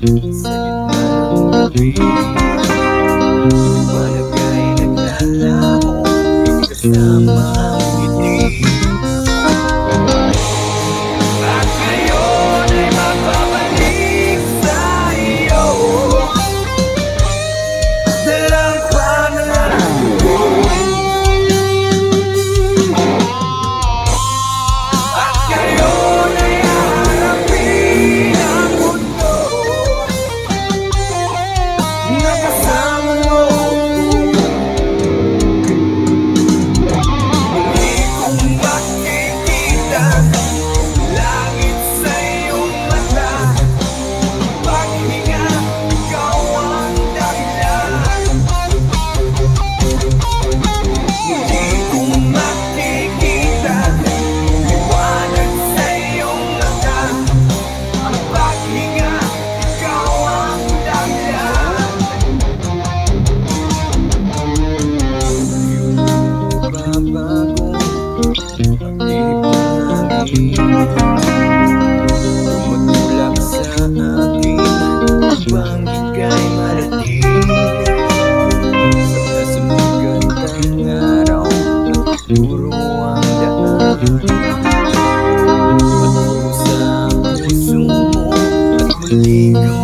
Sa gitna ng gabi, palagay naglalaho, kasama ang ngiti. At ngayon ay magbabalik sa iyo, dalang panahon. At ngayon ay haharapin ang mundo na kasama mo. Hindi ko makikita langit sa iyong mata, paghinga, ikaw ang dahilan. Hindi ko makikita liwanag sa iyong mata, ang paghinga, ikaw ang dahilan. Babago ang tibok ng hangin, tumutulak sa akin upang ika'y marating. Sa nasunugan ng araw, nagtuturo ang daan. Paturo sa puso mo at muli kang